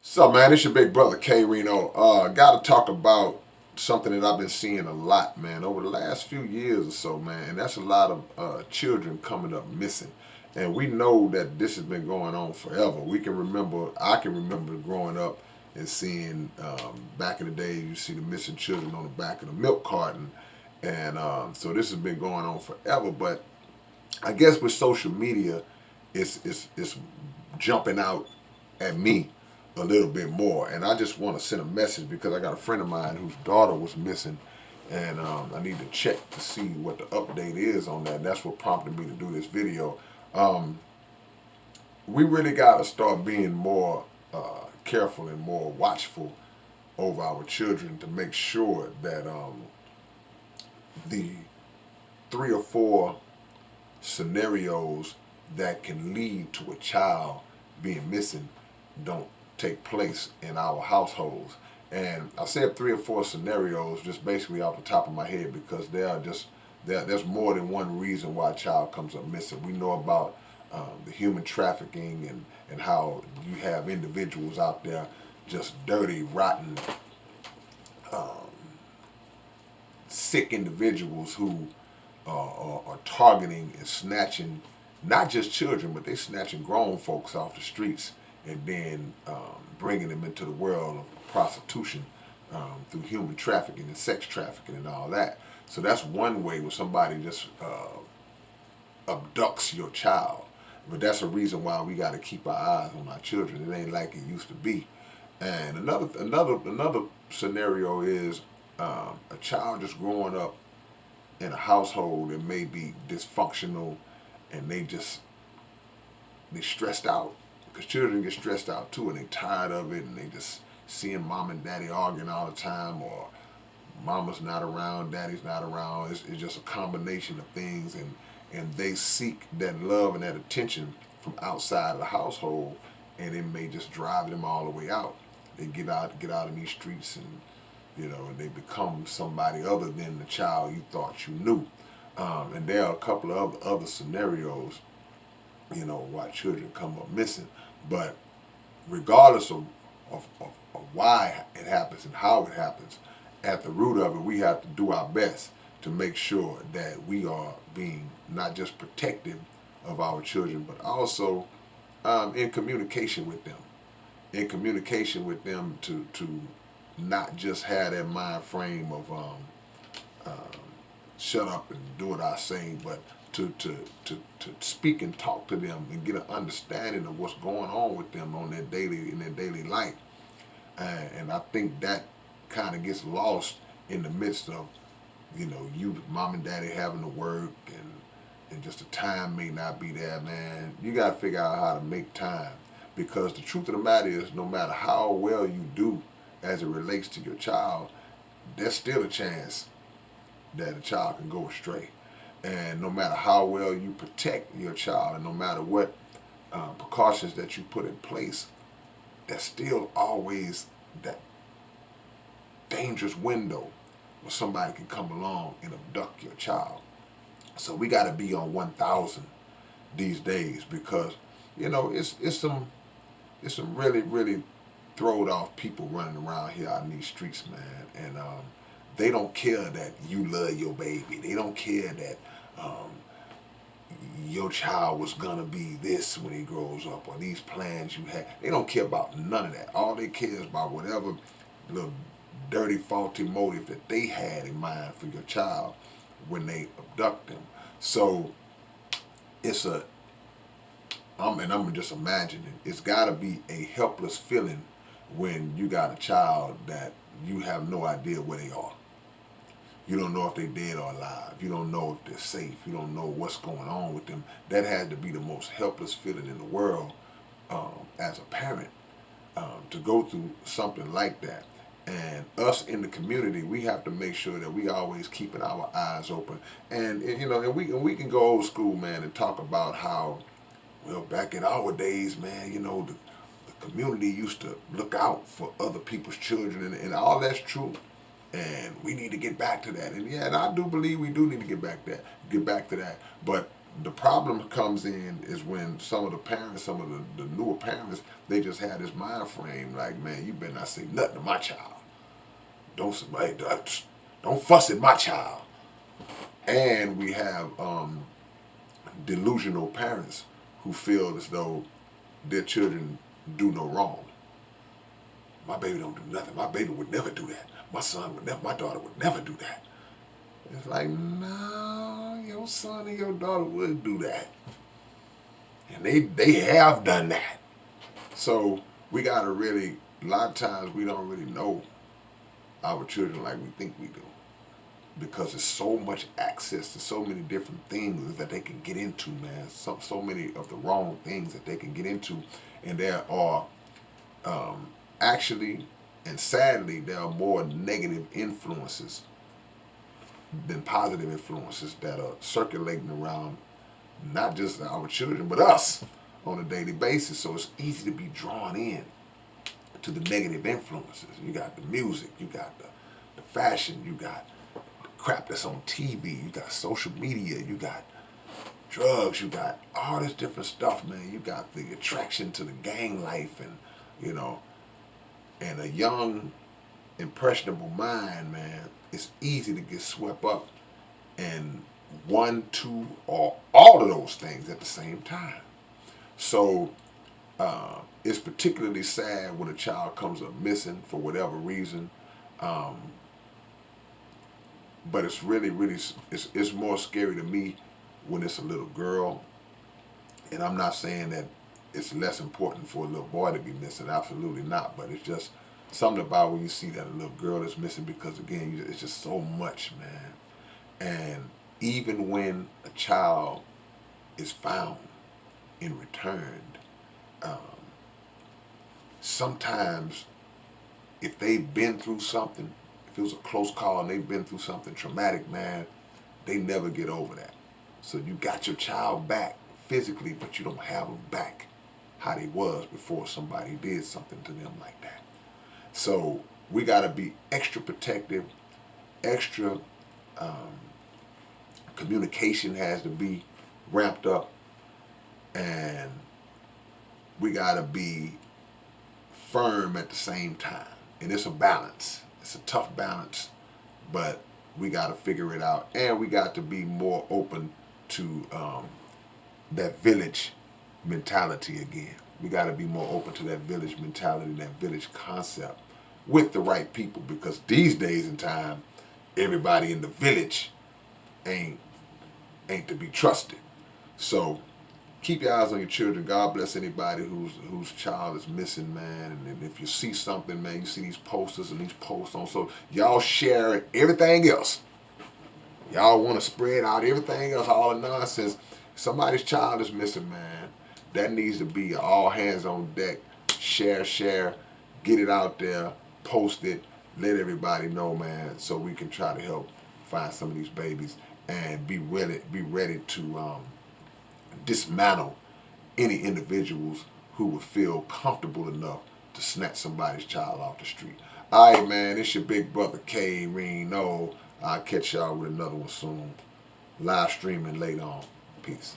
So, man, it's your big brother K-Rino. Got to talk about something that I've been seeing a lot, man, over the last few years or so, man. And that's a lot of children coming up missing. And we know that this has been going on forever. I can remember growing up and seeing back in the day, you see the missing children on the back of the milk carton. And so this has been going on forever. But I guess with social media, it's jumping out at me a little bit more. And I just want to send a message because I got a friend of mine whose daughter was missing, and I need to check to see what the update is on that. And that's what prompted me to do this video. Um, we really got to start being more careful and more watchful over our children to make sure that the three or four scenarios that can lead to a child being missing don't take place in our households. And I said three or four scenarios just basically off the top of my head because there's more than one reason why a child comes up missing. We know about the human trafficking and how you have individuals out there just dirty, rotten, um, sick individuals who are targeting and snatching not just children, but they snatching grown folks off the streets and then bringing them into the world of prostitution through human trafficking and sex trafficking and all that. So that's one way where somebody just abducts your child. But that's a reason why we got to keep our eyes on our children. It ain't like it used to be. And another scenario is a child just growing up in a household that may be dysfunctional and they stressed out because children get stressed out too and they tired of it and they just seeing mom and daddy arguing all the time or mama's not around, daddy's not around. It's just a combination of things and they seek that love and that attention from outside of the household and it may just drive them all the way out. They get out in these streets and and they become somebody other than the child you thought you knew. And there are a couple of other scenarios, why children come up missing. But regardless of why it happens and how it happens, at the root of it, we have to do our best to make sure that we are being not just protective of our children, but also in communication with them. In communication with them to not just have that mind frame of um, shut up and do what I say, but to speak and talk to them and get an understanding of what's going on with them on their daily life. And I think that kind of gets lost in the midst of you mom and daddy having to work and just the time may not be there, man. You got to figure out how to make time because the truth of the matter is no matter how well you do as it relates to your child, there's still a chance that a child can go astray. And no matter how well you protect your child, and no matter what precautions that you put in place, there's still always that dangerous window where somebody can come along and abduct your child. So we got to be on 1,000 these days because it's some really throwed off people running around here out in these streets, man, and they don't care that you love your baby. They don't care that um, your child was gonna be this when he grows up, or these plans you had. They don't care about none of that. All they care is about whatever little dirty, faulty motive that they had in mind for your child when they abduct them. So it's I'm just imagining, it's got to be a helpless feeling when you got a child that you have no idea where they are. You don't know if they're dead or alive. You don't know if they're safe. You don't know what's going on with them. That has to be the most helpless feeling in the world as a parent to go through something like that. And us in the community, we have to make sure that we always keeping our eyes open. And we can go old school, man, and talk about how well back in our days, man, the community used to look out for other people's children, and all that's true. And we need to get back to that. And yeah, and I do believe we do need to get back to that. But The problem comes in is when some of the parents, some of the newer parents, they just have this mind frame like, man, you better not say nothing to my child. Hey, don't fuss at my child. And we have delusional parents who feel as though their children do no wrong. My baby don't do nothing. My baby would never do that. My son would never. My daughter would never do that. It's like, no, your son and your daughter would do that, and they have done that. So we gotta really. A lot of times we don't really know our children like we think we do, because there's so much access to so many different things that they can get into, man. So many of the wrong things that they can get into, and there are um, actually and sadly there are more negative influences than positive influences that are circulating around not just our children but us on a daily basis. So it's easy to be drawn in to the negative influences. You got the music, you got the fashion, you got crap that's on TV, you got social media, you got drugs, you got all this different stuff, man. You got the attraction to the gang life, and you know, and a young, impressionable mind, man. It's easy to get swept up in one, two, or all of those things at the same time. So it's particularly sad when a child comes up missing for whatever reason. Um, but it's really it's more scary to me when it's a little girl. And I'm not saying that it's less important for a little boy to be missing, absolutely not, but it's just something about when you see that a little girl is missing, because again, it's just so much, man. And even when a child is found and returned, um, sometimes if they've been through something, if it was a close call and they've been through something traumatic, man, they never get over that. So you got your child back physically, but you don't have them back how they was before somebody did something to them like that. So we got to be extra protective, extra um, communication has to be ramped up, and we got to be firm at the same time. And it's a balance. It's a tough balance, but we got to figure it out, and we got to be more open to that village mentality again. We got to be more open to that village mentality, that village concept, with the right people, because these days and time, everybody in the village ain't to be trusted. So keep your eyes on your children. God bless anybody whose child is missing, man. And if you see something, man, you see these posters and these posts on, so y'all share everything else. Y'all want to spread out everything else, all the nonsense. Somebody's child is missing, man. That needs to be all hands on deck. Share, get it out there, post it, let everybody know, man, so we can try to help find some of these babies and be ready to dismantle any individuals who would feel comfortable enough to snatch somebody's child off the street. All right, man, it's your big brother K-Rino. I'll catch y'all with another one soon. Live streaming later on. Peace.